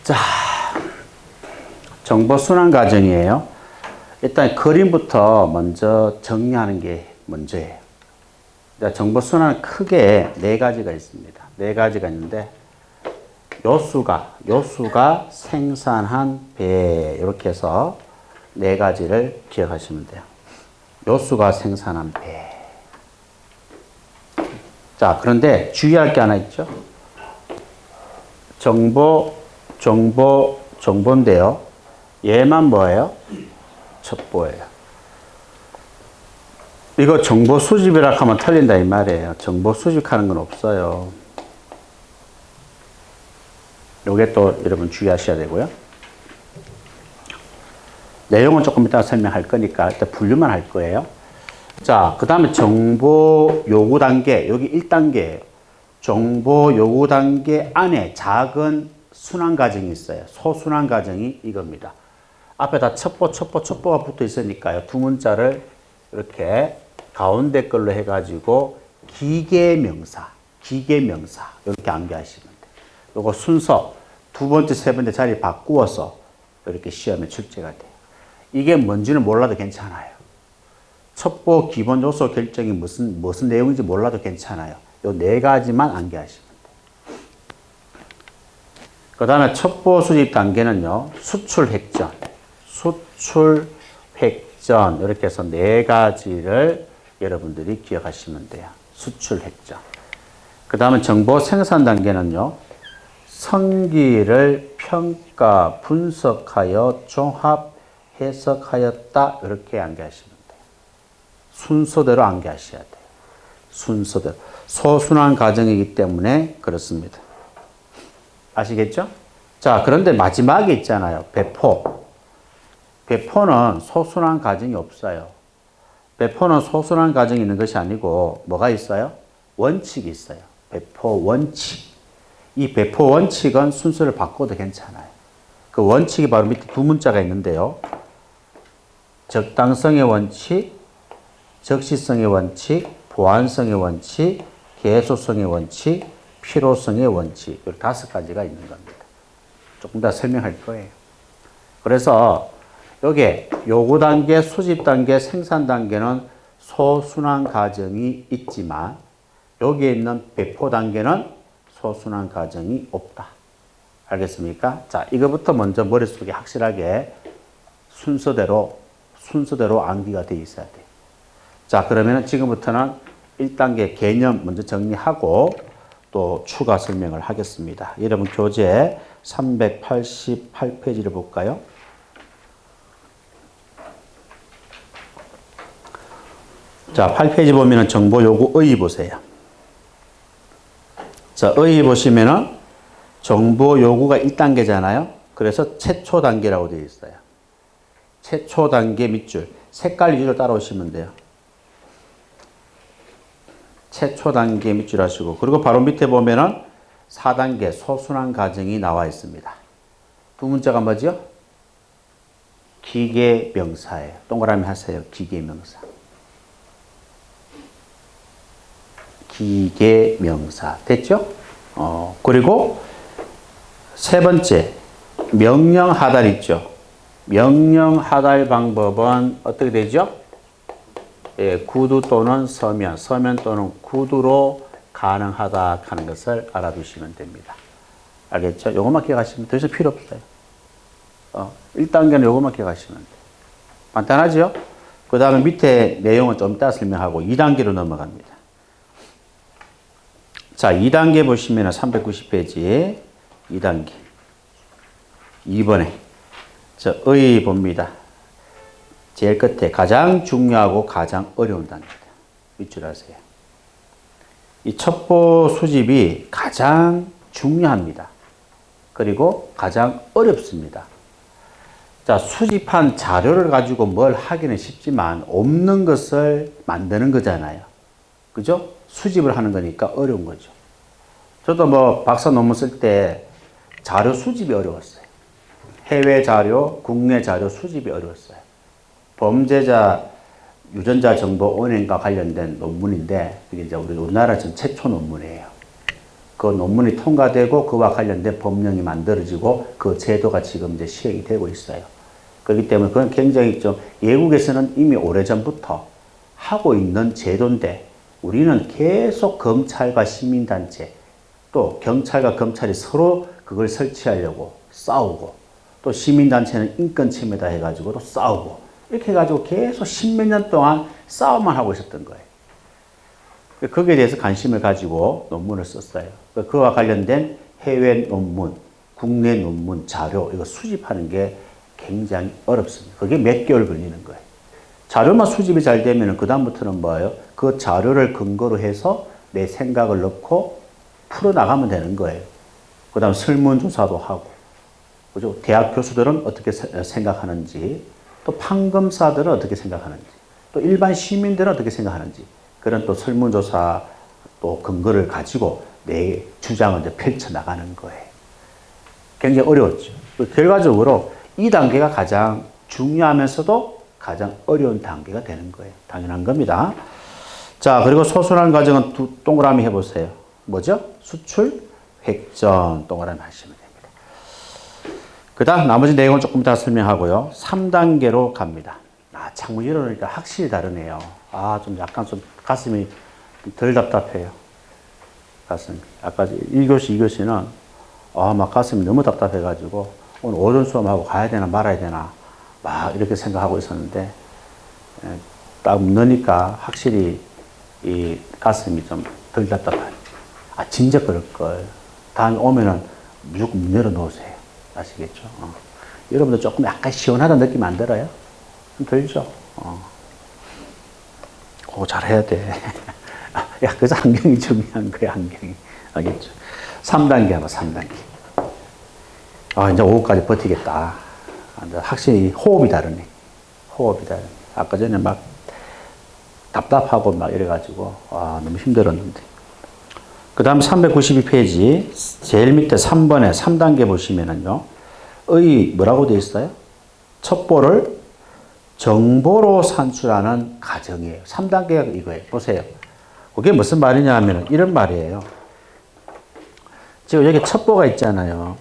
자, 정보 순환 과정이에요. 일단 그림부터 먼저 정리하는 게 먼저예요. 정보 순환은 크게 네 가지가 있습니다. 네 가지가 있는데 요수가 생산한 배 이렇게 해서 네 가지를 기억하시면 돼요. 요수가 생산한 배. 자, 그런데 주의할 게 하나 있죠. 정보인데요. 얘만 뭐예요? 첩보예요. 이거 정보 수집이라 하면 틀린다 이 말이에요. 정보 수집하는 건 없어요. 요게 또 여러분 주의하셔야 되고요. 내용은 조금 이따 설명할 거니까 일단 분류만 할 거예요. 자, 그 다음에 정보 요구 단계, 여기 1단계예요. 정보 요구 단계 안에 작은 순환 과정이 있어요. 소순환 과정이 이겁니다. 앞에 다 첩보가 붙어 있으니까요. 두 문자를 이렇게 가운데 걸로 해가지고 기계명사 이렇게 암기하시면 돼요. 요거 순서 두 번째, 세 번째 자리 바꾸어서 이렇게 시험에 출제가 돼요. 이게 뭔지는 몰라도 괜찮아요. 첩보 기본 요소 결정이 무슨 내용인지 몰라도 괜찮아요. 요 네 가지만 암기하시면 돼요. 그 다음에 첩보 수집 단계는요, 수출 획전 이렇게 해서 네 가지를 여러분들이 기억하시면 돼요. 수출 획전. 그 다음에 정보 생산 단계는요, 성질을 평가, 분석하여 종합 해석하였다 이렇게 암기하시면 돼요. 순서대로 암기하셔야 돼요. 순서대로. 소순환 과정이기 때문에 그렇습니다. 아시겠죠? 자, 그런데 마지막에 있잖아요. 배포는 소순환 과정이 없어요. 배포는 소순환 과정이 있는 것이 아니고 뭐가 있어요? 원칙이 있어요. 배포 원칙. 이 배포 원칙은 순서를 바꿔도 괜찮아요. 그 원칙이 바로 밑에 두 문자가 있는데요. 적당성의 원칙, 적시성의 원칙, 보안성의 원칙, 개소성의 원칙, 필요성의 원칙. 이 5가지가 있는 겁니다. 조금 더 설명할 거예요. 그래서 여기 요구 단계, 수집 단계, 생산 단계는 소순환 과정이 있지만 여기에 있는 배포 단계는 소순환 과정이 없다. 알겠습니까? 자, 이거부터 먼저 머릿속에 확실하게 순서대로 암기가 되어 있어야 돼요. 자, 그러면 지금부터는 1단계 개념 먼저 정리하고 또 추가 설명을 하겠습니다. 여러분 교재 388페이지를 볼까요? 자, 8페이지 보면은 정보 요구 의의 보세요. 자, 의의 보시면은 정보 요구가 1단계잖아요. 그래서 최초 단계라고 되어 있어요. 최초 단계 밑줄. 색깔 위주로 따라오시면 돼요. 최초 단계 밑줄 하시고, 그리고 바로 밑에 보면은 4단계 소순환 과정이 나와 있습니다. 두 문자가 뭐죠? 기계명사예요. 동그라미 하세요. 기계명사. 기계명사. 됐죠? 그리고 세 번째, 명령하달 있죠? 명령하달 방법은 어떻게 되죠? 예, 구두 또는 서면 또는 구두로 가능하다 하는 것을 알아두시면 됩니다. 알겠죠? 요것만 기억하시면 더 이상 필요 없어요. 1단계는 요것만 기억하시면 돼요. 간단하죠? 그 다음에 밑에 내용은 좀 이따 설명하고 2단계로 넘어갑니다. 자, 2단계 보시면 390페이지 2단계 2번에 의의 봅니다. 제일 끝에 가장 중요하고 가장 어려운 단계입니다. 밑줄 하세요. 이 첩보 수집이 가장 중요합니다. 그리고 가장 어렵습니다. 자, 수집한 자료를 가지고 뭘 하기는 쉽지만 없는 것을 만드는 거잖아요. 그죠? 수집을 하는 거니까 어려운 거죠. 저도 뭐 박사 논문 쓸 때 자료 수집이 어려웠어요. 해외 자료, 국내 자료 수집이 어려웠어요. 범죄자 유전자 정보 은행과 관련된 논문인데 이게 이제 우리나라 전 최초 논문이에요. 그 논문이 통과되고 그와 관련된 법령이 만들어지고 그 제도가 지금 이제 시행이 되고 있어요. 그렇기 때문에 그건 굉장히 좀 외국에서는 이미 오래전부터 하고 있는 제도인데 우리는 계속 검찰과 시민단체 또 경찰과 검찰이 서로 그걸 설치하려고 싸우고 또 시민단체는 인권 침해다 해가지고 또 싸우고 이렇게 해가지고 계속 십몇 년 동안 싸움만 하고 있었던 거예요. 거기에 대해서 관심을 가지고 논문을 썼어요. 그와 관련된 해외 논문, 국내 논문, 자료 이거 수집하는 게 굉장히 어렵습니다. 그게 몇 개월 걸리는 거예요. 자료만 수집이 잘 되면 그 다음부터는 뭐예요? 그 자료를 근거로 해서 내 생각을 넣고 풀어나가면 되는 거예요. 그 다음 설문조사도 하고, 그죠? 대학 교수들은 어떻게 생각하는지, 또 판검사들은 어떻게 생각하는지, 또 일반 시민들은 어떻게 생각하는지, 그런 또 설문조사 또 근거를 가지고 내 주장을 이제 펼쳐나가는 거예요. 굉장히 어려웠죠. 결과적으로 이 단계가 가장 중요하면서도 가장 어려운 단계가 되는 거예요. 당연한 겁니다. 자, 그리고 소순환 과정은 동그라미 해보세요. 뭐죠? 수출, 획전, 동그라미 하시면 됩니다. 그 다음 나머지 내용을 조금 더 설명하고요. 3단계로 갑니다. 창문 열어놓으니까 확실히 다르네요. 좀 약간 좀 가슴이 덜 답답해요. 가슴이. 아까 1교시, 2교시는 막 가슴이 너무 답답해가지고 오늘 오전 수업하고 가야 되나 말아야 되나 막 이렇게 생각하고 있었는데 딱 넣으니까 확실히 이 가슴이 좀 덜 답답하네. 진짜 그럴걸. 다음에 오면은 무조건 문 열어놓으세요. 아시겠죠? 여러분들 조금 약간 시원하다는 느낌 안 들어요? 좀 들죠? 그거 잘해야 돼. 그래서 안경이 중요한 거야, 안경이. 알겠죠? 3단계 하봐, 3단계. 이제 5호까지 버티겠다. 확실히 호흡이 다르네. 호흡이 다르네. 아까 전에 막 답답하고 막 이래가지고, 너무 힘들었는데. 그 다음 392페이지, 제일 밑에 3번에 3단계 보시면은요, 뭐라고 되어 있어요? 첩보를 정보로 산출하는 과정이에요. 3단계가 이거예요. 보세요. 그게 무슨 말이냐 하면 이런 말이에요. 지금 여기 첩보가 있잖아요.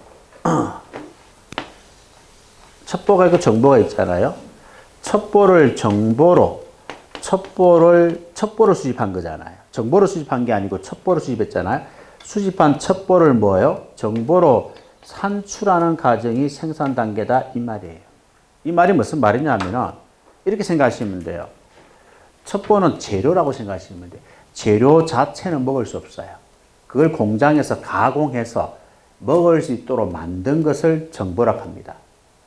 첩보가 있고 정보가 있잖아요. 첩보를 수집한 거잖아요. 정보를 수집한 게 아니고 첩보를 수집했잖아요. 수집한 첩보를 뭐예요? 정보로 산출하는 과정이 생산 단계다 이 말이에요. 이 말이 무슨 말이냐 하면은 이렇게 생각하시면 돼요. 첩보는 재료라고 생각하시면 돼요. 재료 자체는 먹을 수 없어요. 그걸 공장에서 가공해서 먹을 수 있도록 만든 것을 정보라고 합니다.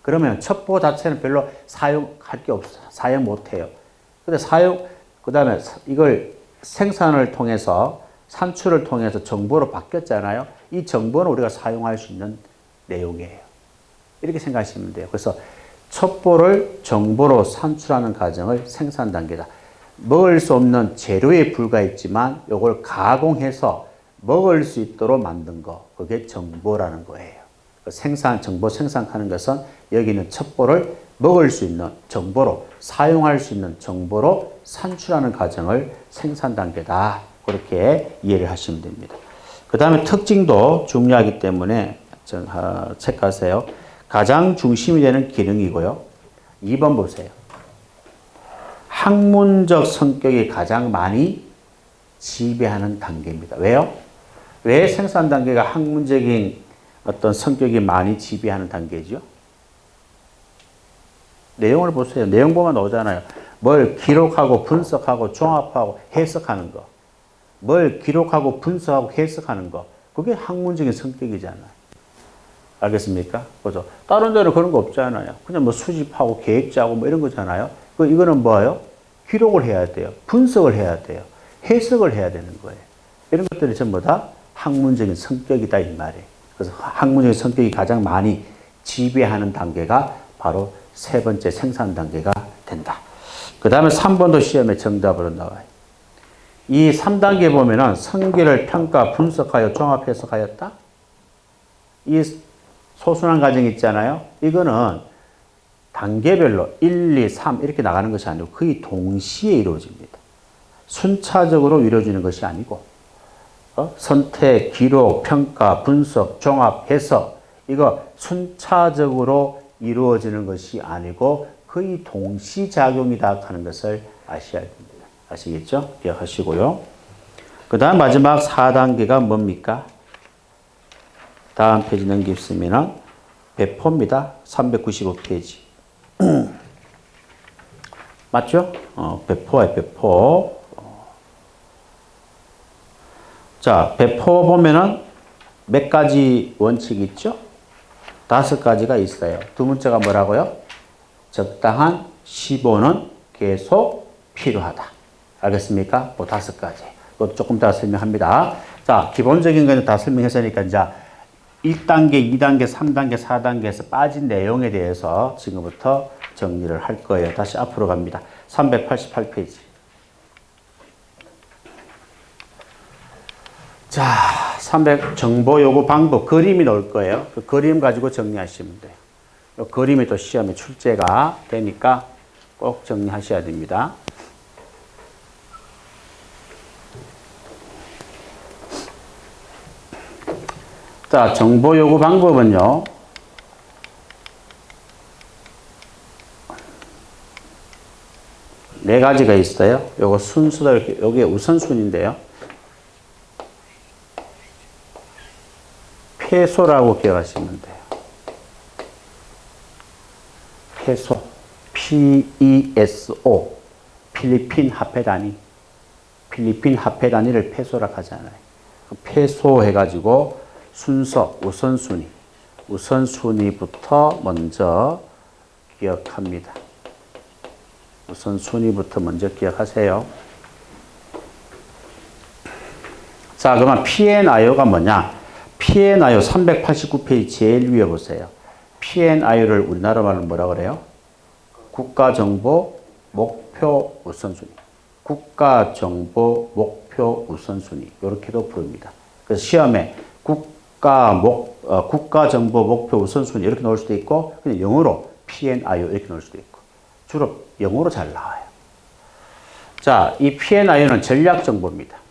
그러면 첩보 자체는 별로 사용할 게 없어요. 사용 못 해요. 근데 그 다음에 이걸 생산을 통해서, 산출을 통해서 정보로 바뀌었잖아요. 이 정보는 우리가 사용할 수 있는 내용이에요. 이렇게 생각하시면 돼요. 그래서 첩보를 정보로 산출하는 과정을 생산 단계다. 먹을 수 없는 재료에 불과했지만 이걸 가공해서 먹을 수 있도록 만든 거, 그게 정보라는 거예요. 정보 생산하는 것은 여기는 첩보를 먹을 수 있는 정보로, 사용할 수 있는 정보로 산출하는 과정을 생산 단계다. 그렇게 이해를 하시면 됩니다. 그 다음에 특징도 중요하기 때문에 체크하세요. 가장 중심이 되는 기능이고요. 2번 보세요. 학문적 성격이 가장 많이 지배하는 단계입니다. 왜요? 왜 생산 단계가 학문적인 어떤 성격이 많이 지배하는 단계죠? 내용을 보세요. 내용 보면 나오잖아요. 뭘 기록하고 분석하고 종합하고 해석하는 거. 뭘 기록하고 분석하고 해석하는 거. 그게 학문적인 성격이잖아요. 알겠습니까? 그죠? 다른 데는 그런 거 없잖아요. 그냥 뭐 수집하고 계획 짜고 뭐 이런 거잖아요. 이거는 뭐예요? 기록을 해야 돼요. 분석을 해야 돼요. 해석을 해야 되는 거예요. 이런 것들이 전부 다 학문적인 성격이다 이 말이에요. 그래서 학문적인 성격이 가장 많이 지배하는 단계가 바로 세 번째 생산 단계가 된다. 그 다음에 3번도 시험에 정답으로 나와요. 이 3단계 보면은 성질을 평가, 분석하여 종합 해석하였다. 이 소순환 과정 있잖아요. 이거는 단계별로 1, 2, 3 이렇게 나가는 것이 아니고 거의 동시에 이루어집니다. 순차적으로 이루어지는 것이 아니고 선택, 기록, 평가, 분석, 종합, 해석 이거 순차적으로 이루어지는 것이 아니고 거의 동시작용이다 하는 것을 아셔야 됩니다. 아시겠죠? 기억하시고요. 그 다음 마지막 4단계가 뭡니까? 다음 페이지 넘기시면 배포입니다. 395페이지. 맞죠? 배포야, 배포. 자, 배포 보면은 몇 가지 원칙이 있죠? 5가지가 있어요. 두 번째가 뭐라고요? 적당한 시보는 계속 필요하다. 알겠습니까? 그 5가지. 이거 조금 더 설명합니다. 자, 기본적인 거는 다 설명했으니까 이제 1단계, 2단계, 3단계, 4단계에서 빠진 내용에 대해서 지금부터 정리를 할 거예요. 다시 앞으로 갑니다. 388페이지. 자, 300 정보 요구 방법 그림이 나올 거예요. 그 그림 가지고 정리하시면 돼요. 이 그림이 또 시험에 출제가 되니까 꼭 정리하셔야 됩니다. 자, 정보 요구 방법은요. 네 가지가 있어요. 요거 순서도 이렇게, 요게 우선순위인데요. 페소라고 기억하시면 돼요. 페소. PESO. 필리핀 화폐 단위. 필리핀 화폐 단위를 페소라고 하잖아요. 페소 해가지고 순서, 우선순위. 우선순위부터 먼저 기억합니다. 우선순위부터 먼저 기억하세요. 자, 그러면 PNIO가 뭐냐? PNIO 389페이지 제일 위에 보세요. PNIO를 우리나라 말로 뭐라 그래요? 국가정보 목표 우선순위. 국가정보 목표 우선순위. 이렇게도 부릅니다. 그래서 시험에 국가정보 목표 우선순위 이렇게 나올 수도 있고 그냥 영어로 PNIO 이렇게 나올 수도 있고 주로 영어로 잘 나와요. 자, 이 PNIO는 전략정보입니다.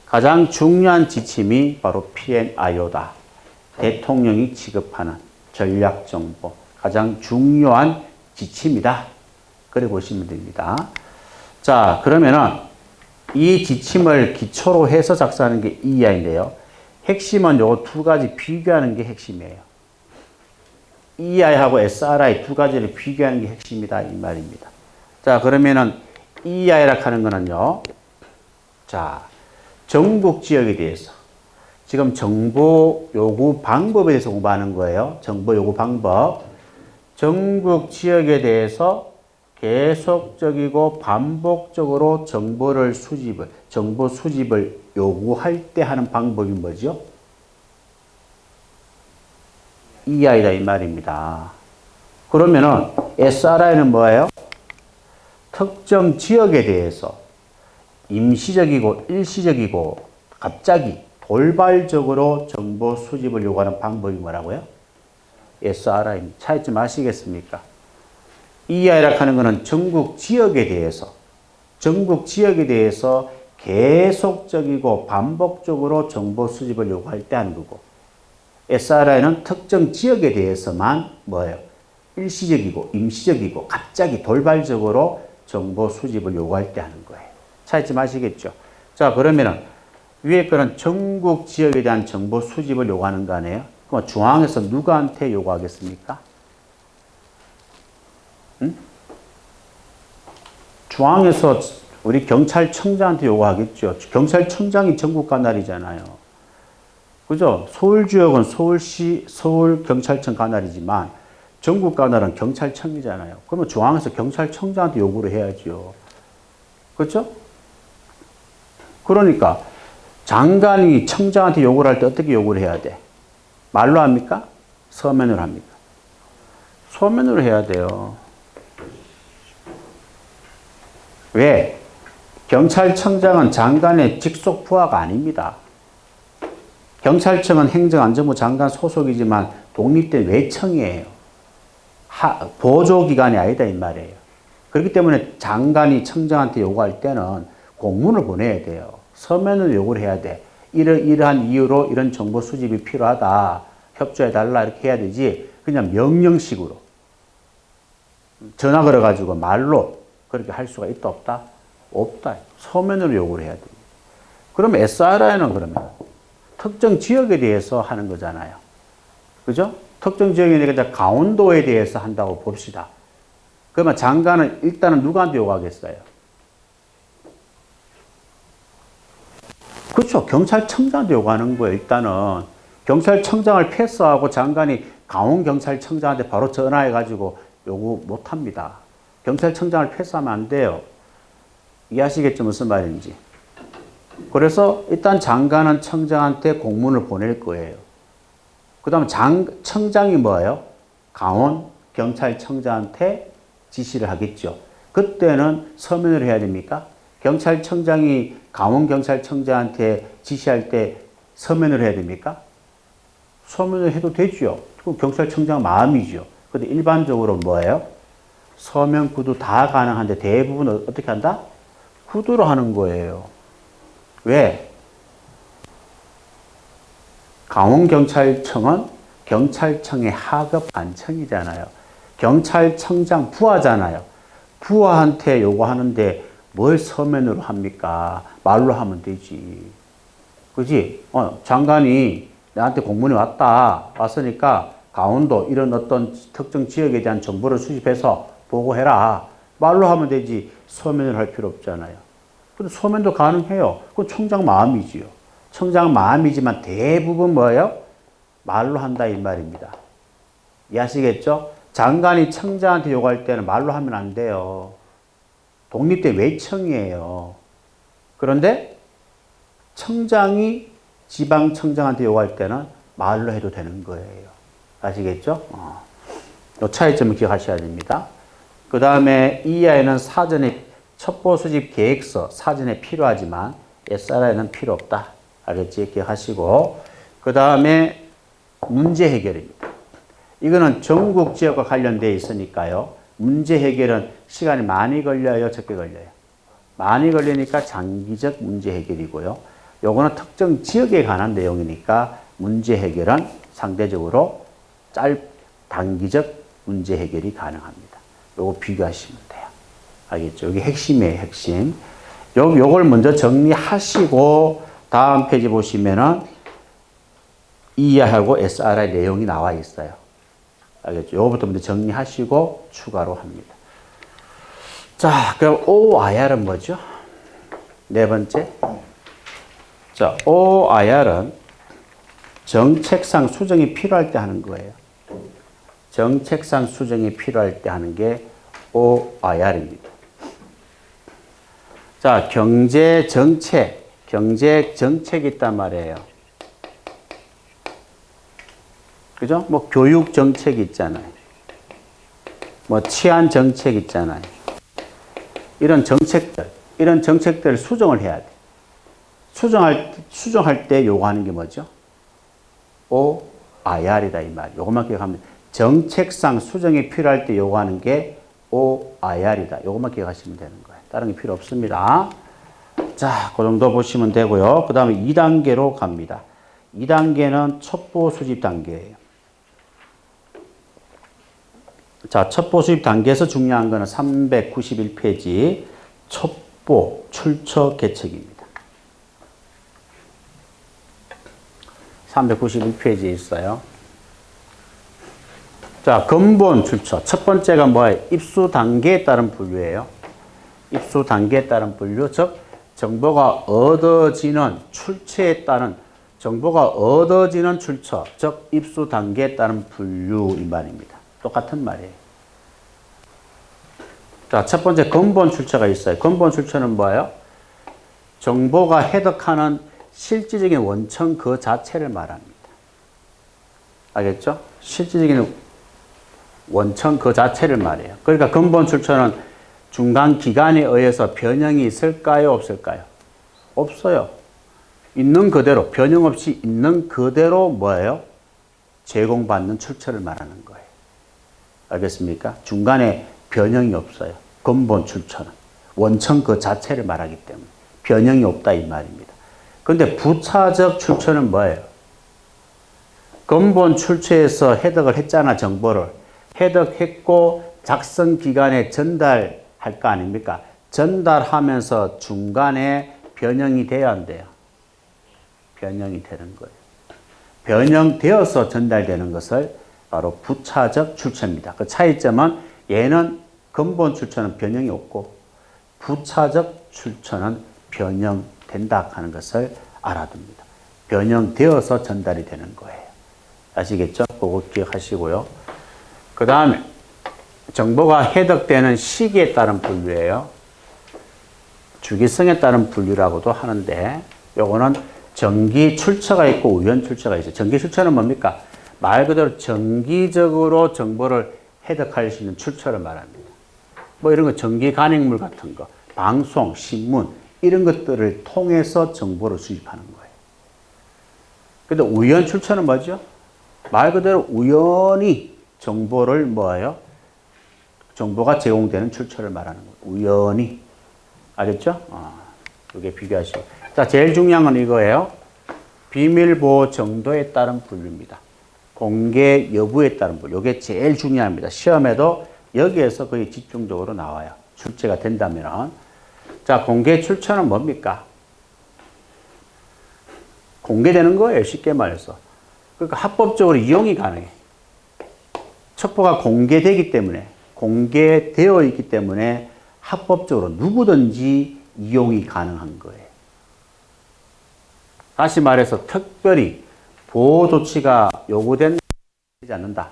가장 중요한 지침이 바로 PNIO다. 대통령이 지급하는 전략정보. 가장 중요한 지침이다. 그래 보시면 됩니다. 자, 그러면은 이 지침을 기초로 해서 작성하는 게 EI인데요. 핵심은 요 2가지 비교하는 게 핵심이에요. EI하고 SRI 2가지를 비교하는 게 핵심이다. 이 말입니다. 자, 그러면은 EI라고 하는 거는요. 자, 전국 지역에 대해서 지금 정보 요구 방법에 대해서 공부하는 거예요. 정보 요구 방법. 전국 지역에 대해서 계속적이고 반복적으로 정보 수집을 요구할 때 하는 방법이 뭐죠? EI다 이 말입니다. 그러면은 SRI는 뭐예요? 특정 지역에 대해서 임시적이고 일시적이고 갑자기 돌발적으로 정보 수집을 요구하는 방법이 뭐라고요? SRI입니다. 차이점 아시겠습니까? EI라고 하는 것은 전국 지역에 대해서 계속적이고 반복적으로 정보 수집을 요구할 때 하는 거고 SRI는 특정 지역에 대해서만 뭐예요? 일시적이고 임시적이고 갑자기 돌발적으로 정보 수집을 요구할 때 하는 거예요. 차이점 아시겠죠? 자, 그러면은 위에 거는 전국 지역에 대한 정보 수집을 요구하는 거 아니에요? 그럼 중앙에서 누구한테 요구하겠습니까? 응? 중앙에서 우리 경찰청장한테 요구하겠죠. 경찰청장이 전국 관할이잖아요. 그죠? 서울 지역은 서울시, 서울경찰청 관할이지만 전국 관할은 경찰청이잖아요. 그러면 중앙에서 경찰청장한테 요구를 해야죠. 그렇죠? 그러니까 장관이 청장한테 요구를 할 때 어떻게 요구를 해야 돼? 말로 합니까? 서면으로 합니까? 서면으로 해야 돼요. 왜? 경찰청장은 장관의 직속 부하가 아닙니다. 경찰청은 행정안전부 장관 소속이지만 독립된 외청이에요. 보조기관이 아니다 이 말이에요. 그렇기 때문에 장관이 청장한테 요구할 때는 공문을 보내야 돼요. 서면으로 요구를 해야 돼. 이러한 이유로 이런 정보 수집이 필요하다. 협조해달라. 이렇게 해야 되지. 그냥 명령식으로. 전화 걸어가지고 말로 그렇게 할 수가 있다, 없다? 없다. 서면으로 요구를 해야 돼. 그럼 SRI는 그러면 특정 지역에 대해서 하는 거잖아요. 그죠? 특정 지역에 대해서 강원도에 대해서 한다고 봅시다. 그러면 장관은 일단은 누구한테 요구하겠어요? 그렇죠. 경찰청장한테 요구하는 거예요. 일단은 경찰청장을 패스하고 장관이 강원경찰청장한테 바로 전화해가지고 요구 못합니다. 경찰청장을 패스하면 안 돼요. 이해하시겠죠? 무슨 말인지. 그래서 일단 장관은 청장한테 공문을 보낼 거예요. 그 다음 청장이 뭐예요? 강원경찰청장한테 지시를 하겠죠. 그때는 서면으로 해야 됩니까? 경찰청장이 강원경찰청장한테 지시할 때 서면으로 해야 됩니까? 서면으로 해도 되죠. 그 경찰청장 마음이죠. 근데 일반적으로 뭐예요? 서면, 구두 다 가능한데 대부분 어떻게 한다? 구두로 하는 거예요. 왜? 강원경찰청은 경찰청의 하급 관청이잖아요. 경찰청장 부하잖아요. 부하한테 요구하는데 뭘 서면으로 합니까? 말로 하면 되지. 그지? 장관이 나한테 공문이 왔으니까 강원도 이런 어떤 특정 지역에 대한 정보를 수집해서 보고해라. 말로 하면 되지. 서면을 할 필요 없잖아요. 근데 서면도 가능해요. 그건 청장 마음이지요. 청장 마음이지만 대부분 뭐예요? 말로 한다 이 말입니다. 이해하시겠죠? 장관이 청장한테 요구할 때는 말로 하면 안 돼요. 독립대 외청이에요. 그런데 청장이 지방청장한테 요구할 때는 말로 해도 되는 거예요. 아시겠죠? 이 차이점을 기억하셔야 됩니다. 그 다음에 EI는 사전에 첩보 수집 계획서 사전에 필요하지만 SRI는 필요 없다. 알겠지? 기억하시고. 그 다음에 문제 해결입니다. 이거는 전국 지역과 관련되어 있으니까요. 문제 해결은 시간이 많이 걸려요? 적게 걸려요? 많이 걸리니까 장기적 문제 해결이고요. 요거는 특정 지역에 관한 내용이니까 문제 해결은 상대적으로 단기적 문제 해결이 가능합니다. 요거 비교하시면 돼요. 알겠죠? 이게 핵심이에요, 핵심. 요걸 먼저 정리하시고 다음 페이지 보시면은 EI하고 SRI 내용이 나와 있어요. 알겠죠? 요거부터 먼저 정리하시고 추가로 합니다. 자, 그럼 OIR은 뭐죠? 네 번째. 자, OIR은 정책상 수정이 필요할 때 하는 거예요. 정책상 수정이 필요할 때 하는 게 OIR입니다. 자, 경제 정책이 있단 말이에요. 그죠? 뭐 교육 정책이 있잖아요. 뭐 치안 정책 있잖아요. 이런 정책들을 수정을 해야 돼. 수정할 때 요구하는 게 뭐죠? OIR이다 이 말. 요것만 기억하면 정책상 수정이 필요할 때 요구하는 게 OIR이다. 요것만 기억하시면 되는 거예요. 다른 게 필요 없습니다. 자, 그 정도 보시면 되고요. 그 다음에 2단계로 갑니다. 2단계는 첩보 수집 단계예요. 자, 첩보 수집 단계에서 중요한 거는 391페이지 첩보 출처 계책입니다. 391페이지에 있어요. 자, 근본 출처. 첫 번째가 뭐예요? 입수 단계에 따른 분류예요. 입수 단계에 따른 분류, 즉 정보가 얻어지는 출처에 따른 정보가 얻어지는 출처, 즉 입수 단계에 따른 분류 이 말입니다. 똑같은 말이에요. 자, 첫 번째 근본 출처가 있어요. 근본 출처는 뭐예요? 정보가 해독하는 실질적인 원천 그 자체를 말합니다. 알겠죠? 실질적인 원천 그 자체를 말해요. 그러니까 근본 출처는 중간 기관에 의해서 변형이 있을까요? 없을까요? 없어요. 있는 그대로, 변형 없이 있는 그대로 뭐예요? 제공받는 출처를 말하는 거예요. 알겠습니까? 중간에 변형이 없어요. 근본 출처는. 원천 그 자체를 말하기 때문에. 변형이 없다 이 말입니다. 근데 부차적 출처는 뭐예요? 근본 출처에서 해석을 했잖아, 정보를. 해석했고 작성 기간에 전달할 거 아닙니까? 전달하면서 중간에 변형이 돼야 안 돼요. 변형이 되는 거예요. 변형되어서 전달되는 것을 바로 부차적 출처입니다. 그 차이점은 얘는 근본 출처는 변형이 없고 부차적 출처는 변형된다 하는 것을 알아둡니다. 변형되어서 전달이 되는 거예요. 아시겠죠? 그거 기억하시고요. 그 다음에 정보가 해석되는 시기에 따른 분류예요. 주기성에 따른 분류라고도 하는데 요거는 정기 출처가 있고 우연 출처가 있어요. 정기 출처는 뭡니까? 말 그대로 정기적으로 정보를 해석할 수 있는 출처를 말합니다. 뭐 이런 거 정기 간행물 같은 거, 방송, 신문 이런 것들을 통해서 정보를 수집하는 거예요. 근데 우연 출처는 뭐죠? 말 그대로 우연히 정보를 뭐예요? 정보가 제공되는 출처를 말하는 거예요. 우연히. 알겠죠? 이게 비교하시고. 자, 제일 중요한 건 이거예요. 비밀보호 정도에 따른 분류입니다. 공개 여부에 따른 분류. 이게 제일 중요합니다. 시험에도 여기에서 거의 집중적으로 나와요. 출제가 된다면. 자, 공개 출처는 뭡니까? 공개되는 거예요. 쉽게 말해서. 그러니까 합법적으로 이용이 가능해. 첩보가 공개되기 때문에, 공개되어 있기 때문에 합법적으로 누구든지 이용이 가능한 거예요. 다시 말해서 특별히 보호 조치가 요구되지 않는다.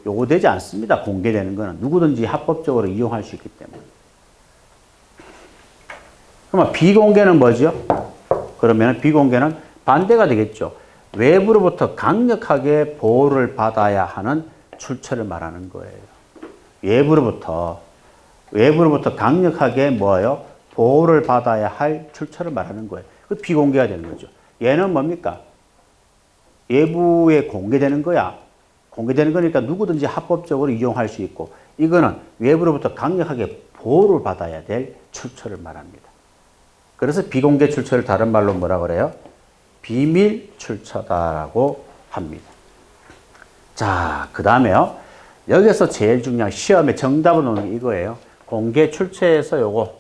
요구되지 않습니다. 공개되는 거는 누구든지 합법적으로 이용할 수 있기 때문에. 그러면 비공개는 뭐죠? 그러면 비공개는 반대가 되겠죠. 외부로부터 강력하게 보호를 받아야 하는 출처를 말하는 거예요. 외부로부터 강력하게 뭐예요? 보호를 받아야 할 출처를 말하는 거예요. 그 비공개가 되는 거죠. 얘는 뭡니까? 외부에 공개되는 거야. 공개되는 거니까 누구든지 합법적으로 이용할 수 있고, 이거는 외부로부터 강력하게 보호를 받아야 될 출처를 말합니다. 그래서 비공개 출처를 다른 말로 뭐라 그래요? 비밀 출처다라고 합니다. 자, 그 다음에요. 여기서 제일 중요한 시험에 정답을 놓는 게 이거예요. 공개 출처에서 요거,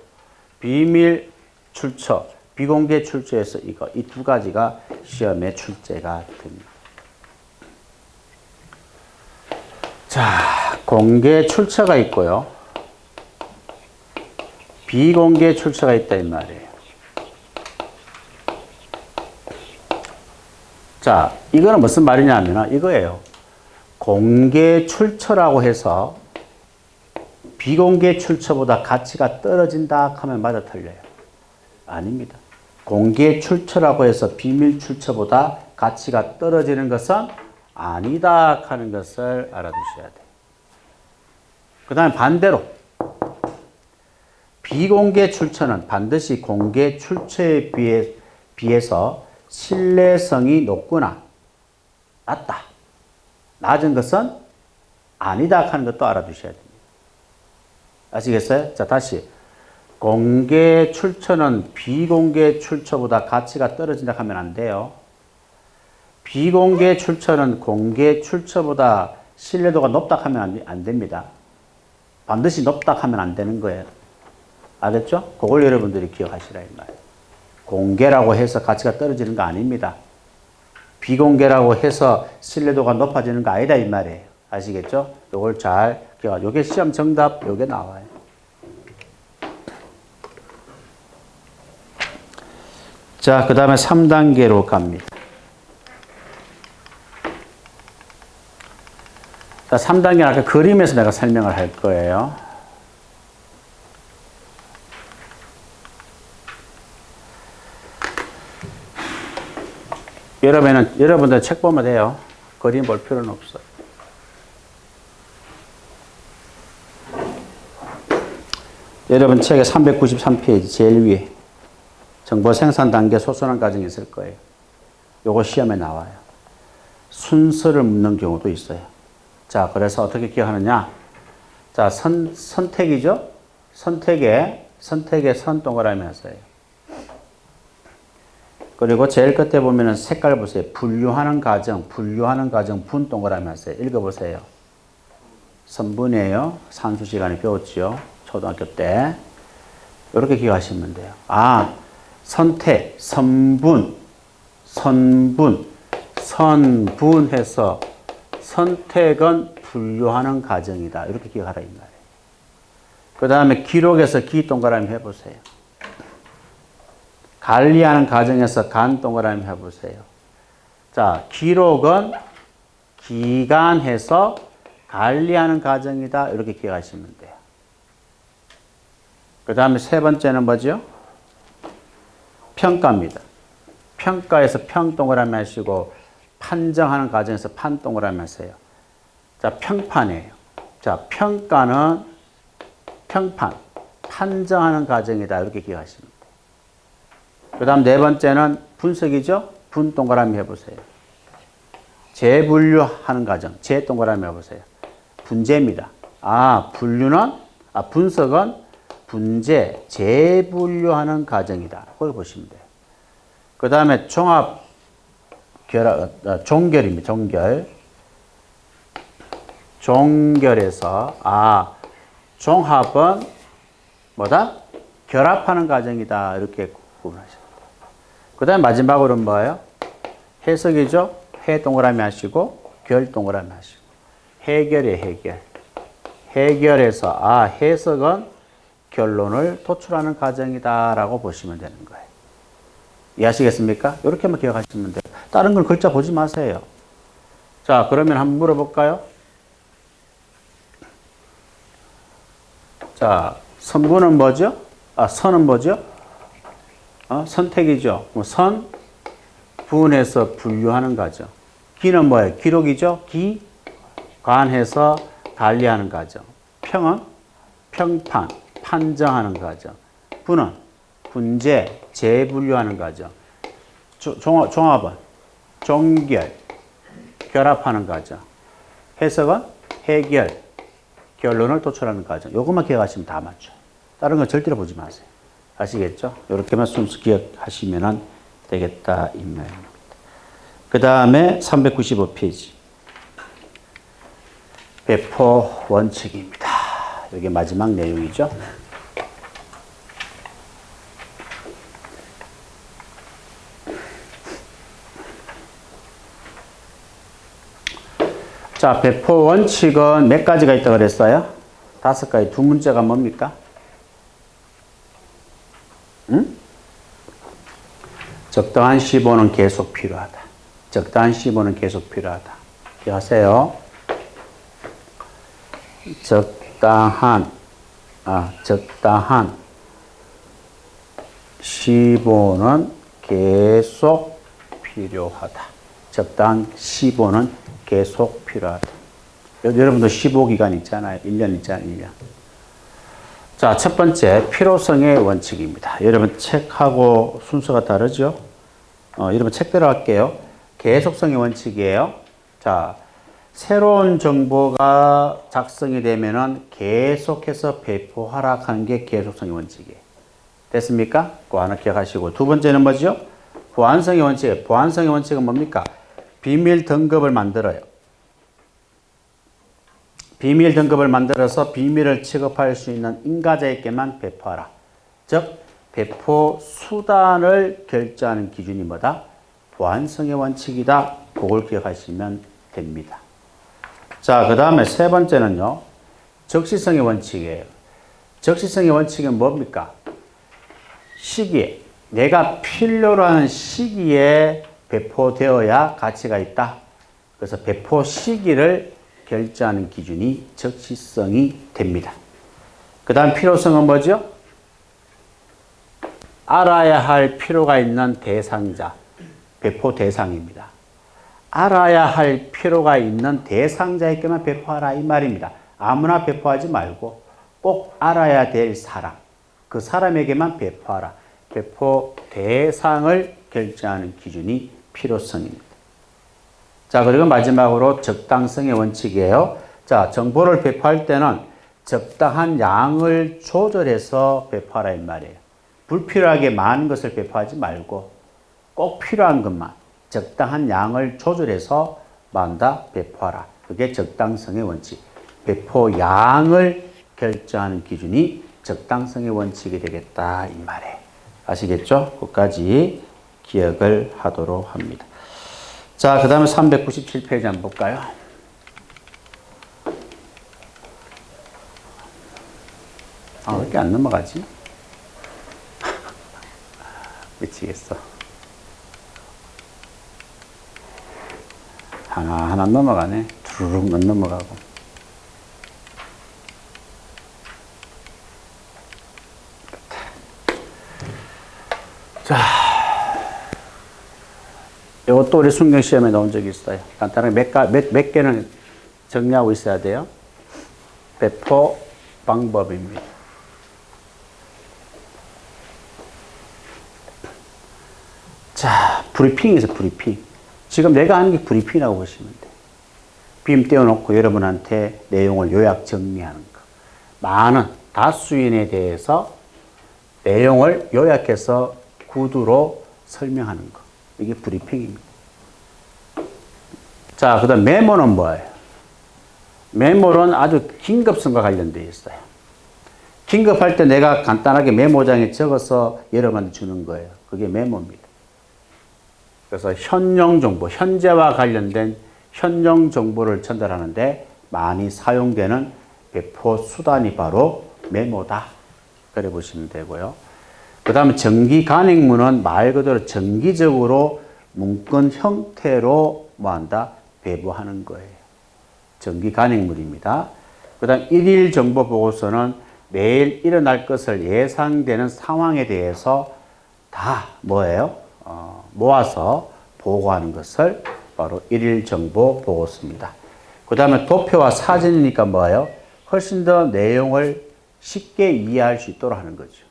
비밀 출처, 비공개 출처에서 이거, 이 두 가지가 시험에 출제가 됩니다. 자, 공개 출처가 있고요. 비공개 출처가 있다 이 말이에요. 자, 이거는 무슨 말이냐면 이거예요. 공개 출처라고 해서 비공개 출처보다 가치가 떨어진다 하면 맞아 틀려요? 아닙니다. 공개 출처라고 해서 비밀 출처보다 가치가 떨어지는 것은 아니다 하는 것을 알아두셔야 돼요. 그 다음에 반대로 비공개 출처는 반드시 공개 출처에 비해서 신뢰성이 높거나 낮다. 낮은 것은 아니다 하는 것도 알아두셔야 됩니다. 아시겠어요? 자, 다시. 공개 출처는 비공개 출처보다 가치가 떨어진다 하면 안 돼요. 비공개 출처는 공개 출처보다 신뢰도가 높다 하면 안 됩니다. 반드시 높다 하면 안 되는 거예요. 알겠죠? 그걸 여러분들이 기억하시라 이 말이에요. 공개라고 해서 가치가 떨어지는 거 아닙니다. 비공개라고 해서 신뢰도가 높아지는 거 아니다 이 말이에요. 아시겠죠? 이걸 잘 기억하세요. 이게 시험 정답 이게 나와요. 자, 그 다음에 3단계로 갑니다. 자, 3단계는 아까 그림에서 내가 설명을 할 거예요. 여러분들 책 보면 돼요. 그림 볼 필요는 없어요. 여러분 책의 393페이지 제일 위에 정보 생산 단계 소선한 과정이 있을 거예요. 요거 시험에 나와요. 순서를 묻는 경우도 있어요. 자, 그래서 어떻게 기억하느냐? 자, 선택이죠? 선택에 선 동그라미 하세요. 그리고 제일 끝에 보면은 색깔 보세요. 분류하는 과정, 분 동그라미 하세요. 읽어보세요. 선분이에요. 산수 시간에 배웠죠. 초등학교 때. 이렇게 기억하시면 돼요. 아, 선택, 선분해서 선택은 분류하는 과정이다. 이렇게 기억하라 이 말이에요. 그 다음에 기록에서 기 동그라미 해보세요. 관리하는 과정에서 간 동그라미 해보세요. 자, 기록은 기간해서 관리하는 과정이다. 이렇게 기억하시면 돼요. 그 다음에 세 번째는 뭐죠? 평가입니다. 평가에서 평 동그라미 하시고 판정하는 과정에서 판 동그라미 하세요. 자, 평판이에요. 자, 평가는 평판, 판정하는 과정이다. 이렇게 기억하시면 돼요. 그 다음 네 번째는 분석이죠. 분 동그라미 해보세요. 재분류하는 과정, 재 동그라미 해보세요. 분재입니다. 분석은 분재, 재분류하는 과정이다. 거기 보시면 돼요. 그 다음에 종결입니다. 종결에서, 종합은 뭐다? 결합하는 과정이다. 이렇게 구분하시면 돼요. 그 다음에 마지막으로는 뭐예요? 해석이죠. 해 동그라미 하시고, 결 동그라미 하시고. 해결이에요, 해결. 해결에서, 해석은 결론을 도출하는 과정이다라고 보시면 되는 거예요. 이해하시겠습니까? 이렇게만 기억하시면 돼요. 다른 건 글자 보지 마세요. 자, 그러면 한번 물어볼까요? 자, 선분은 뭐죠? 선은 뭐죠? 선택이죠. 선, 분해서 분류하는 과정. 기는 뭐예요? 기록이죠. 관해서 관리하는 과정. 평은 평판, 판정하는 과정. 분은 분재, 재분류하는 과정. 종합은 종결, 결합하는 과정. 해석은 해결, 결론을 도출하는 과정. 이것만 기억하시면 다 맞죠. 다른 건 절대로 보지 마세요. 아시겠죠? 이렇게만 순수 기억하시면 되겠다 이 말입니다. 그 다음에 395페이지. 배포 원칙입니다. 이게 마지막 내용이죠. 자, 배포 원칙은 몇 가지가 있다고 그랬어요? 5가지. 두 문제가 뭡니까? 적당한 시보는 계속 필요하다. 적당한 시보는 계속 필요하다. 기억하세요. 적당한 시보는 계속 필요하다. 적당한 시보는 계속 필요하다. 여러분도 시보기간 있잖아요. 1년 있잖아요. 1년. 자, 첫 번째 필요성의 원칙입니다. 여러분 책하고 순서가 다르죠? 여러분 책대로 할게요. 계속성의 원칙이에요. 자, 새로운 정보가 작성이 되면은 계속해서 배포하라 하는 게 계속성의 원칙이에요. 됐습니까? 그거 하나 기억하시고. 두 번째는 뭐죠? 보안성의 원칙이에요. 보안성의 원칙은 뭡니까? 비밀 등급을 만들어요. 비밀 등급을 만들어서 비밀을 취급할 수 있는 인가자에게만 배포하라. 즉, 배포 수단을 결정하는 기준이 뭐다? 보안성의 원칙이다. 그걸 기억하시면 됩니다. 자, 그 다음에 세 번째는요. 적시성의 원칙이에요. 적시성의 원칙은 뭡니까? 시기에, 내가 필요로 하는 시기에 배포되어야 가치가 있다. 그래서 배포 시기를 결정하는 기준이 적시성이 됩니다. 그 다음 필요성은 뭐죠? 알아야 할 필요가 있는 대상자, 배포 대상입니다. 알아야 할 필요가 있는 대상자에게만 배포하라 이 말입니다. 아무나 배포하지 말고 꼭 알아야 될 사람, 그 사람에게만 배포하라. 배포 대상을 결정하는 기준이 필요성입니다. 자, 그리고 마지막으로 적당성의 원칙이에요. 자, 정보를 배포할 때는 적당한 양을 조절해서 배포하라 이 말이에요. 불필요하게 많은 것을 배포하지 말고 꼭 필요한 것만 적당한 양을 조절해서 만다 배포하라. 그게 적당성의 원칙. 배포 양을 결정하는 기준이 적당성의 원칙이 되겠다 이 말에 아시겠죠? 끝까지 기억을 하도록 합니다. 자, 그 다음에 397페이지 한번 볼까요? 왜 이렇게 안 넘어가지? 미치겠어. 하나 넘어가네. 두루룩 안 넘어가고. 자, 이것도 우리 순경시험에 나온 적이 있어요. 간단하게 몇 개는 정리하고 있어야 돼요. 배포 방법입니다. 자, 브리핑에서 브리핑. 지금 내가 하는 게 브리핑이라고 보시면 돼요. 빔 떼어놓고 여러분한테 내용을 요약 정리하는 거. 많은 다수인에 대해서 내용을 요약해서 구두로 설명하는 거. 이게 브리핑입니다. 자, 그 다음 메모는 뭐예요? 메모는 아주 긴급성과 관련되어 있어요. 긴급할 때 내가 간단하게 메모장에 적어서 여러분한테 주는 거예요. 그게 메모입니다. 그래서 현용 정보, 현재와 관련된 현용 정보를 전달하는데 많이 사용되는 배포 수단이 바로 메모다. 그래 보시면 되고요. 그 다음에 정기 간행문은 말 그대로 정기적으로 문건 형태로 뭐한다? 배부하는 거예요. 정기 간행문입니다. 그 다음 일일 정보 보고서는 매일 일어날 것을 예상되는 상황에 대해서 다 뭐예요? 모아서 보고하는 것을 바로 일일 정보 보고서입니다. 그 다음에 도표와 사진이니까 뭐예요? 훨씬 더 내용을 쉽게 이해할 수 있도록 하는 거죠.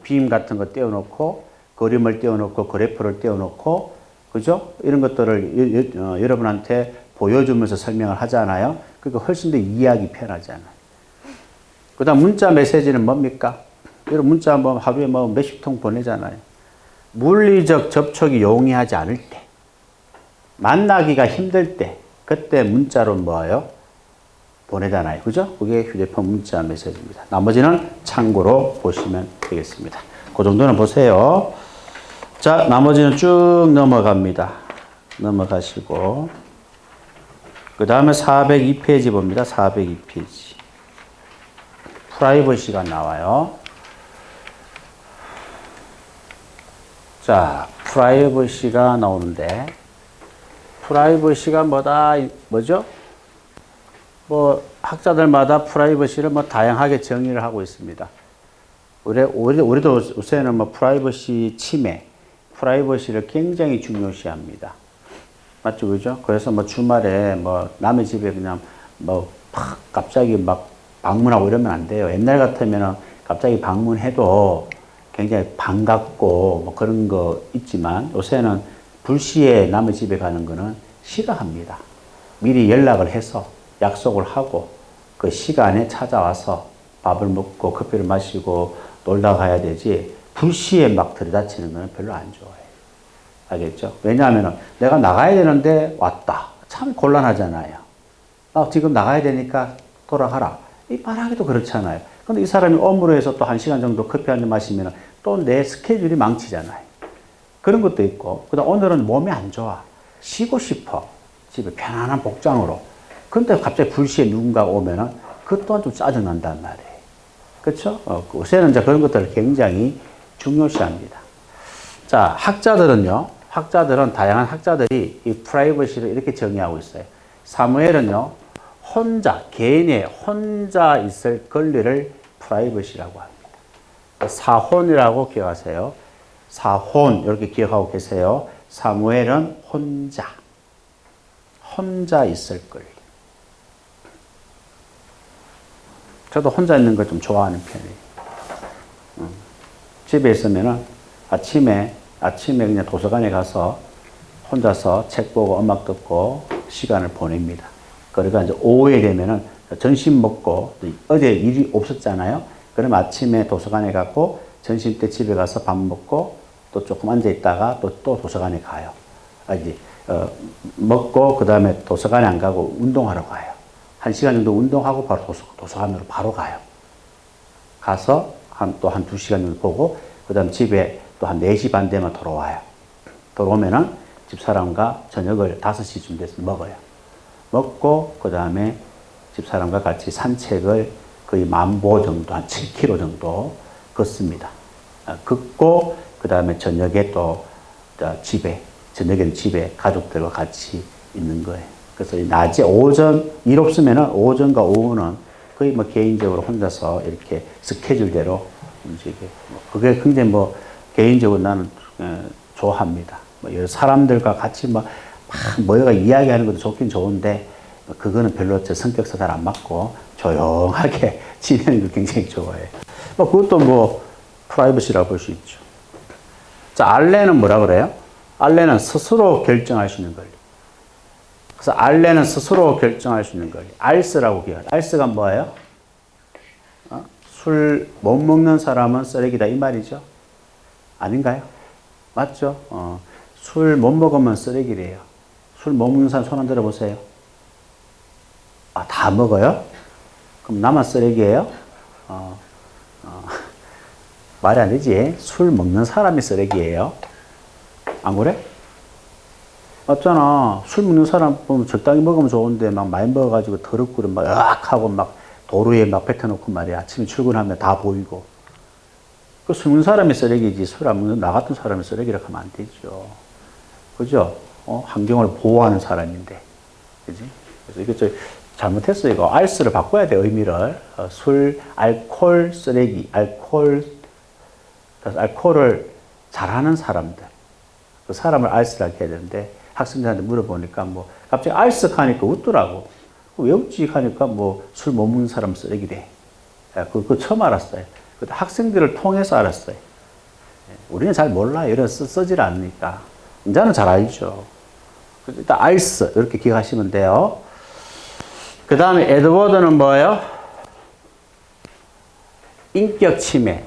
빔 같은 거 떼어놓고, 그림을 떼어놓고, 그래프를 떼어놓고, 그죠? 이런 것들을 여러분한테 보여주면서 설명을 하잖아요. 그러니까 훨씬 더 이해하기 편하잖아요. 그 다음 문자 메시지는 뭡니까? 여러분 문자 뭐 하루에 뭐 몇십 통 보내잖아요. 물리적 접촉이 용이하지 않을 때, 만나기가 힘들 때, 그때 문자로 뭐예요? 보내잖아요. 그죠? 그게 휴대폰 문자 메시지입니다. 나머지는 참고로 보시면 되겠습니다. 그 정도는 보세요. 자, 나머지는 쭉 넘어갑니다. 넘어가시고. 그 다음에 402페이지 봅니다. 402페이지. 프라이버시가 나와요. 자, 프라이버시가 나오는데, 프라이버시가 뭐죠? 뭐 학자들마다 프라이버시를 뭐 다양하게 정의를 하고 있습니다. 우리도 요새는 뭐 프라이버시 침해, 프라이버시를 굉장히 중요시합니다. 맞죠, 그죠? 그래서 뭐 주말에 뭐 남의 집에 그냥 뭐 갑자기 막 방문하고 이러면 안 돼요. 옛날 같으면은 갑자기 방문해도 굉장히 반갑고 뭐 그런 거 있지만 요새는 불시에 남의 집에 가는 거는 싫어합니다. 미리 연락을 해서 약속을 하고 그 시간에 찾아와서 밥을 먹고 커피를 마시고 놀다 가야 되지 불시에 막 들이닥치는 거는 별로 안 좋아해요. 알겠죠? 왜냐하면 내가 나가야 되는데 왔다. 참 곤란하잖아요. 지금 나가야 되니까 돌아가라. 이 말하기도 그렇잖아요. 근데 이 사람이 업무로 해서 또 1시간 정도 커피 한 잔 마시면 또 내 스케줄이 망치잖아요. 그런 것도 있고, 그 다음 오늘은 몸이 안 좋아. 쉬고 싶어. 집에 편안한 복장으로. 근데 갑자기 불시에 누군가가 오면은 그것 또한 좀 짜증난단 말이에요. 그렇죠? 요새는 이제 그런 것들을 굉장히 중요시합니다. 자, 학자들은 다양한 학자들이 이 프라이버시를 이렇게 정의하고 있어요. 사무엘은요, 개인의 혼자 있을 권리를 프라이버시라고 합니다. 사혼이라고 기억하세요. 사혼, 이렇게 기억하고 계세요. 사무엘은 혼자 있을 권리. 저도 혼자 있는 걸 좀 좋아하는 편이에요. 집에 있으면은 아침에 그냥 도서관에 가서 혼자서 책 보고 음악 듣고 시간을 보냅니다. 그러니까 이제 오후에 되면은 점심 먹고 어제 일이 없었잖아요. 그럼 아침에 도서관에 가고 점심 때 집에 가서 밥 먹고 또 조금 앉아 있다가 또 도서관에 가요. 먹고 그 다음에 도서관에 안 가고 운동하러 가요. 1시간 정도 운동하고 바로 도서관으로 바로 가요. 가서 또 한 2시간 정도 보고 그 다음 집에 또 한 4시 반 되면 돌아와요. 돌아오면은 집사람과 저녁을 5시쯤 돼서 먹어요. 먹고 그 다음에 집사람과 같이 산책을 거의 만보 정도, 한 7km 정도 걷습니다. 걷고 그 다음에 저녁에 또 저녁에는 집에 가족들과 같이 있는 거예요. 그래서 낮에 오전 일 없으면은 오전과 오후는 거의 뭐 개인적으로 혼자서 이렇게 스케줄대로 움직여요. 그게 굉장히 개인적으로 나는 좋아합니다. 여러 사람들과 같이 모여가 이야기하는 것도 좋긴 좋은데 그거는 별로 제 성격상 잘 안 맞고 조용하게 지내는 걸 굉장히 좋아해요. 그것도 프라이버시라고 볼 수 있죠. 자, 알레는 뭐라 그래요? 알레는 스스로 결정할 수 있는 권리. 그래서 알레는 스스로 결정할 수 있는 권리. 알스라고 기억해요. 알스가 뭐예요? 술 못 먹는 사람은 쓰레기다 이 말이죠. 아닌가요? 맞죠? 술 못 먹으면 쓰레기래요. 술 못 먹는 사람 손 한번 들어보세요. 다 먹어요? 그럼 나만 쓰레기예요? 말이 안 되지. 술 먹는 사람이 쓰레기예요. 안 그래? 맞잖아. 술 먹는 사람 보면 적당히 먹으면 좋은데 막 많이 먹어가지고 더럽고 막 으악하고 막 도로에 막 뱉어놓고 말이야. 아침에 출근하면 다 보이고. 그 술 먹는 사람이 쓰레기지 술 안 먹는 나 같은 사람이 쓰레기라고 하면 안 되죠. 그죠? 환경을 보호하는 사람인데. 그지? 그래서 이거 잘못했어. 이거 알스를 바꿔야 돼. 의미를. 술, 알코올, 쓰레기. 그래서 알코올을 잘하는 사람들. 그 사람을 알스라고 해야 되는데 학생들한테 물어보니까 갑자기 알스 하니까 웃더라고. 왜 웃지 하니까 술 못 먹는 사람 쓰레기래. 그거 처음 알았어요. 학생들을 통해서 알았어요. 우리는 잘 몰라요. 이런 쓰질 않으니까. 이제는 잘 알죠. 일단 알스 이렇게 기억하시면 돼요. 그 다음에 에드워드는 뭐예요? 인격 침해.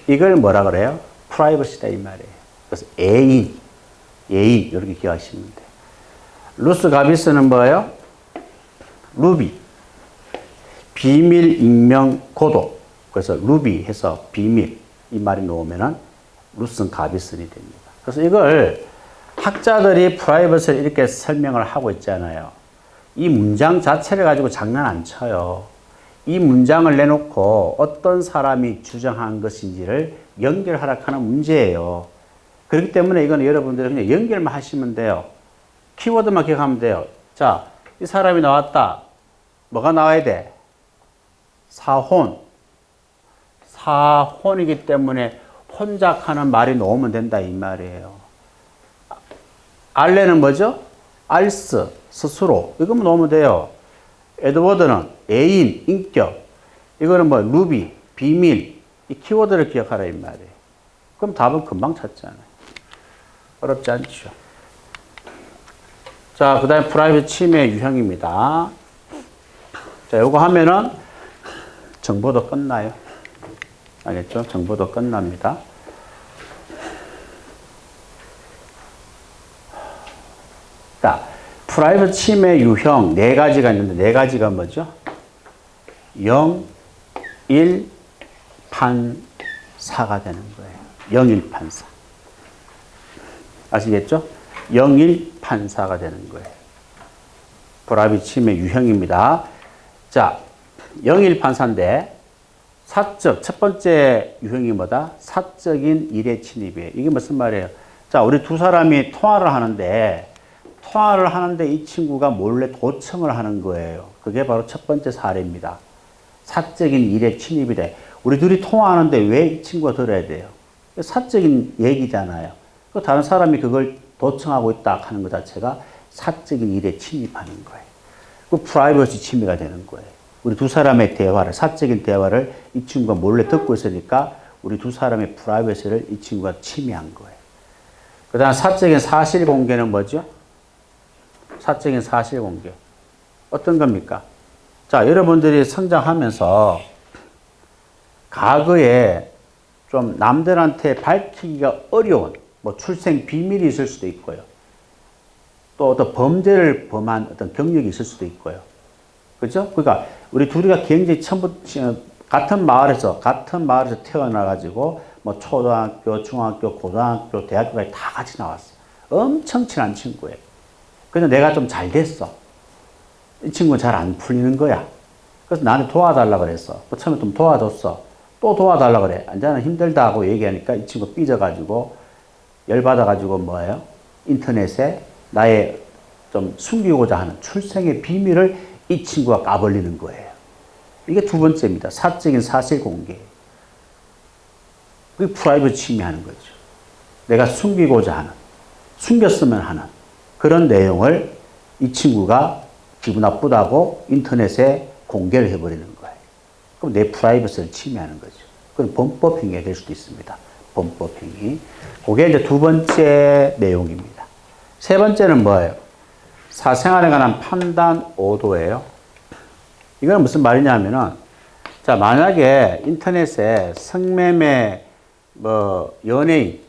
이걸 뭐라 그래요? 프라이버시다 이 말이에요. 그래서 예인 이렇게 기억하시면 돼요. 루스 가비스는 뭐예요? 루비. 비밀, 익명, 고도. 그래서 루비 해서 비밀 이 말이 나오면은 루슨 가비슨이 됩니다. 그래서 이걸 학자들이 프라이버시를 이렇게 설명을 하고 있잖아요. 이 문장 자체를 가지고 장난 안 쳐요. 이 문장을 내놓고 어떤 사람이 주장한 것인지를 연결하라 하는 문제예요. 그렇기 때문에 이건 여러분들이 그냥 연결만 하시면 돼요. 키워드만 기억하면 돼요. 자, 이 사람이 나왔다. 뭐가 나와야 돼? 사혼이기 때문에 혼작하는 말이 나오면 된다 이 말이에요. 알레는 뭐죠? 알스, 스스로. 이거만 나오면 돼요. 에드워드는 애인, 인격. 이거는 루비, 비밀. 이 키워드를 기억하라 이 말이에요. 그럼 답은 금방 찾잖아요. 어렵지 않죠. 자, 그 다음에 프라이빗 침해 유형입니다. 자, 요거 하면은 정보도 끝나요. 알겠죠? 정보도 끝납니다. 자, 프라이빗 침해 유형 4가지가 있는데 4가지가 뭐죠? 0, 1, 판사가 되는 거예요. 0, 1, 판사. 아시겠죠? 0, 1, 판사가 되는 거예요. 프라이빗 침해 유형입니다. 자, 0, 1 판사인데 사적, 첫 번째 유형이 뭐다? 사적인 일의 침입이에요. 이게 무슨 말이에요? 자, 우리 두 사람이 통화를 하는데 이 친구가 몰래 도청을 하는 거예요. 그게 바로 첫 번째 사례입니다. 사적인 일에 침입이 돼. 우리 둘이 통화하는데 왜 이 친구가 들어야 돼요? 사적인 얘기잖아요. 다른 사람이 그걸 도청하고 있다 하는 것 자체가 사적인 일에 침입하는 거예요. 그 프라이버시 침해가 되는 거예요. 우리 두 사람의 대화를, 사적인 대화를 이 친구가 몰래 듣고 있으니까 우리 두 사람의 프라이버시를 이 친구가 침해한 거예요. 그 다음 사적인 사실 공개는 뭐죠? 사적인 사실 공개. 어떤 겁니까? 자, 여러분들이 성장하면서 과거에 좀 남들한테 밝히기가 어려운 뭐 출생 비밀이 있을 수도 있고요. 또 어떤 범죄를 범한 어떤 경력이 있을 수도 있고요. 그죠? 그러니까 우리 둘이가 굉장히 처음부터 같은 마을에서 태어나가지고 뭐 초등학교, 중학교, 고등학교, 대학교까지 다 같이 나왔어. 엄청 친한 친구예요. 그래서 내가 좀 잘 됐어. 이 친구는 잘 안 풀리는 거야. 그래서 나한테 도와달라고 그랬어. 또 처음에 좀 도와줬어. 또 도와달라고 그래. 앉아는 힘들다 하고 얘기하니까 이 친구 삐져가지고 열받아가지고 뭐예요? 인터넷에 나의 좀 숨기고자 하는 출생의 비밀을 이 친구가 까버리는 거예요. 이게 두 번째입니다. 사적인 사실 공개. 그게 프라이버시 침해하는 거죠. 내가 숨기고자 하는, 숨겼으면 하는 그런 내용을 이 친구가 기분 나쁘다고 인터넷에 공개를 해버리는 거예요. 그럼 내 프라이버시를 침해하는 거죠. 그럼 범법행위가 될 수도 있습니다. 범법행위. 그게 이제 두 번째 내용입니다. 세 번째는 뭐예요? 사생활에 관한 판단 오도예요. 이건 무슨 말이냐 하면은, 자, 만약에 인터넷에 성매매, 연예인,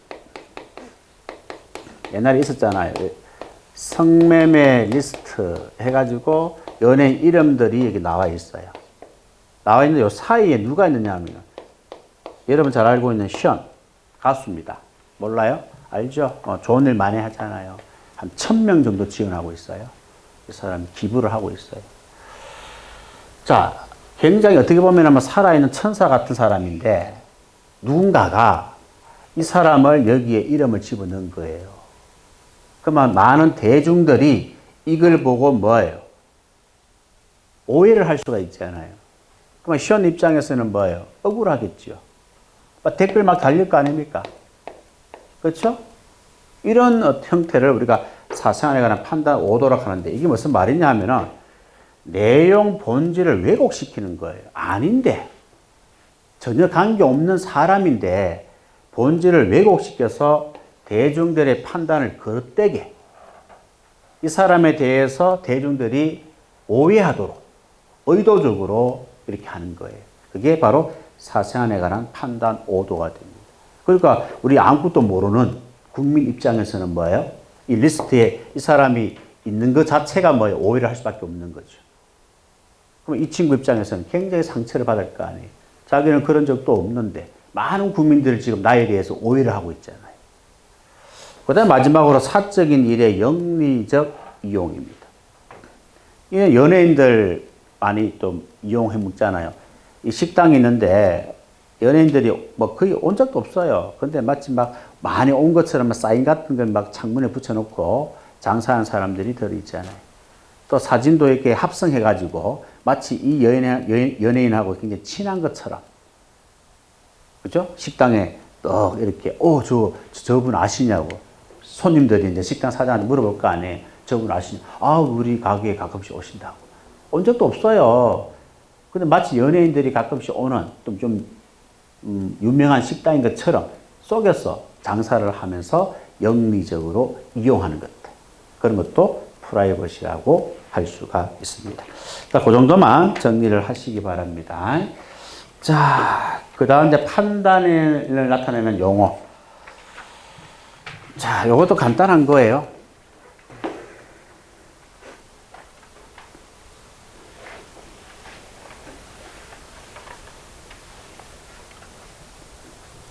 옛날에 있었잖아요. 성매매 리스트 해가지고 연예인 이름들이 여기 나와 있어요. 나와 있는 요 사이에 누가 있느냐 하면, 여러분 잘 알고 있는 션, 가수입니다. 몰라요? 알죠? 좋은 일 많이 하잖아요. 한 1000명 정도 지원하고 있어요. 이 사람이 기부를 하고 있어요. 자, 굉장히 어떻게 보면 아마 살아있는 천사 같은 사람인데, 누군가가 이 사람을 여기에 이름을 집어넣은 거예요. 그러면 많은 대중들이 이걸 보고 뭐예요? 오해를 할 수가 있잖아요. 그러면 시원 입장에서는 뭐예요? 억울하겠죠. 댓글 막 달릴 거 아닙니까? 그렇죠? 이런 형태를 우리가 사생활에 관한 판단 오도록 하는데, 이게 무슨 말이냐 하면은 내용 본질을 왜곡시키는 거예요. 아닌데, 전혀 관계없는 사람인데 본질을 왜곡시켜서 대중들의 판단을 거듭되게, 이 사람에 대해서 대중들이 오해하도록 의도적으로 이렇게 하는 거예요. 그게 바로 사생활에 관한 판단 오도가 됩니다. 그러니까 우리 아무것도 모르는 국민 입장에서는 뭐예요? 이 리스트에 이 사람이 있는 것 자체가 뭐예요? 오해를 할 수밖에 없는 거죠. 그럼 이 친구 입장에서는 굉장히 상처를 받을 거 아니에요. 자기는 그런 적도 없는데 많은 국민들이 지금 나에 대해서 오해를 하고 있잖아요. 그 다음에 마지막으로 사적인 일의 영리적 이용입니다. 이게 연예인들 많이 또 이용해 먹잖아요. 이 식당이 있는데 연예인들이 뭐 거의 온 적도 없어요. 근데 마치 막 많이 온 것처럼 사인 같은 걸 막 창문에 붙여놓고 장사하는 사람들이 들 있잖아요. 또 사진도 이렇게 합성해가지고 마치 이 연예인하고 굉장히 친한 것처럼, 그죠? 식당에 또 이렇게, 저분 아시냐고. 손님들이 이제 식당 사장한테 물어볼 거 아니에요. 저분 아시냐? 우리 가게에 가끔씩 오신다고. 온 적도 없어요. 근데 마치 연예인들이 가끔씩 오는 좀 유명한 식당인 것처럼 속여서 장사를 하면서 영리적으로 이용하는 것들. 그런 것도 프라이버시라고 할 수가 있습니다. 자, 그 정도만 정리를 하시기 바랍니다. 자, 그 다음 이제 판단을 나타내는 용어. 자, 요것도 간단한 거예요.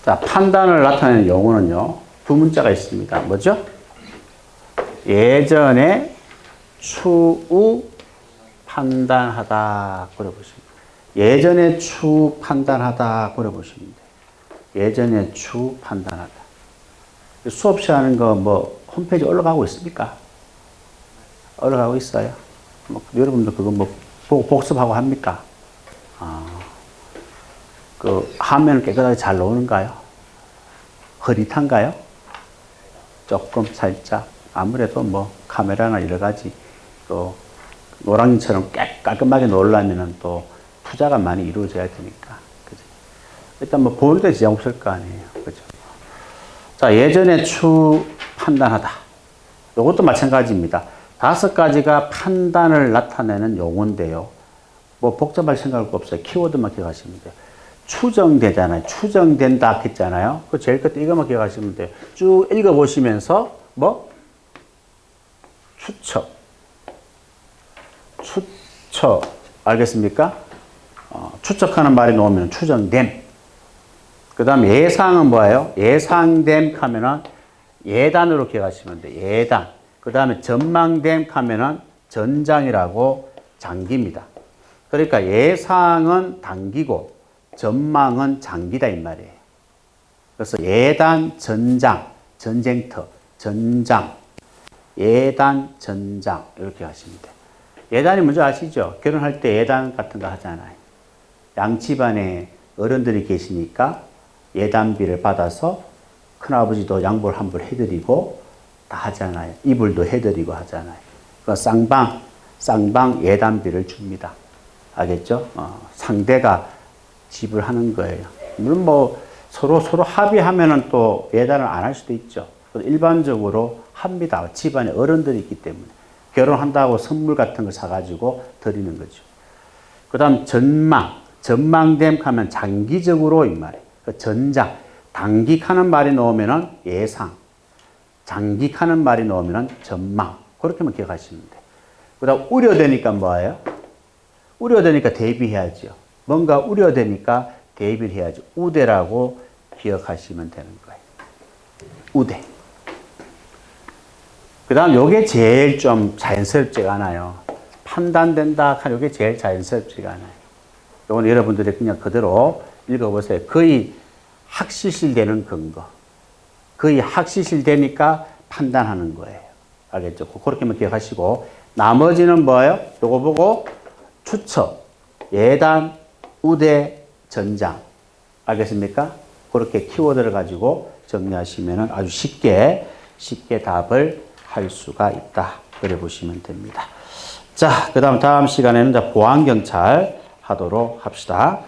자, 판단을 나타내는 용어는요, 두 문자가 있습니다. 뭐죠? 예전에 추후 판단하다. 그려보십니다. 예전에 추후 판단하다. 그려보십니다. 예전에 추후 판단하다. 수업 시간하는 거 뭐 홈페이지 올라가고 있습니까? 올라가고 있어요. 여러분도 그거 뭐 보고 복습하고 합니까? 그 화면은 깨끗하게 잘 나오는가요? 흐릿한가요? 조금 살짝. 아무래도 뭐 카메라나 여러 가지 또 노랑이처럼 깔끔하게 놓으려면 또 투자가 많이 이루어져야 되니까. 그죠? 일단 뭐 보는데 지장 없을 거 아니에요. 그죠? 자, 예전에 추 판단하다. 이것도 마찬가지입니다. 5가지가 판단을 나타내는 용어인데요. 뭐 복잡할 생각 없어요. 키워드만 기억하시면 돼요. 추정되잖아요. 추정된다 했잖아요. 그 제일 끝에 이것만 기억하시면 돼요. 쭉 읽어보시면서 뭐? 추측. 알겠습니까? 추측하는 말이 나오면 추정됨. 그 다음 예상은 뭐예요? 예상됨 하면은 예단으로 기억하시면 돼요. 예단. 그 다음에 전망됨 하면은 전장이라고 장기입니다. 그러니까 예상은 단기고 전망은 장기다 이 말이에요. 그래서 예단, 전장, 전쟁터, 전장, 예단, 전장 이렇게 하시면 돼요. 예단이 뭔지 아시죠? 결혼할 때 예단 같은 거 하잖아요. 양 집안에 어른들이 계시니까 예단비를 받아서 큰아버지도 양보를 한번 해드리고 다 하잖아요. 이불도 해드리고 하잖아요. 그 쌍방 예단비를 줍니다. 알겠죠? 상대가 지불하는 거예요. 물론 뭐 서로 합의하면은 또 예단을 안 할 수도 있죠. 일반적으로 합니다. 집안에 어른들이 있기 때문에. 결혼한다고 선물 같은 거 사가지고 드리는 거죠. 그 다음 전망됨 하면 장기적으로 이 말이에요. 그 전장, 단기하는 말이 나오면은 예상, 장기하는 말이 나오면은 전망. 그렇게만 기억하시면 돼요. 그 다음 우려되니까 뭐예요? 우려되니까 대비해야죠. 뭔가 우려되니까 대비를 해야죠. 우대라고 기억하시면 되는 거예요. 우대. 그 다음 요게 제일 좀 자연스럽지가 않아요. 판단된다 하는 요게 제일 자연스럽지가 않아요. 요건 여러분들이 그냥 그대로 읽어보세요. 거의 확실시되는 근거. 거의 확실시되니까 판단하는 거예요. 알겠죠? 그렇게만 기억하시고 나머지는 뭐예요? 요거 보고 추측, 예단, 우대, 전장. 알겠습니까? 그렇게 키워드를 가지고 정리하시면 아주 쉽게 답을 할 수가 있다. 그래 보시면 됩니다. 자, 다음 시간에는 보안경찰 하도록 합시다.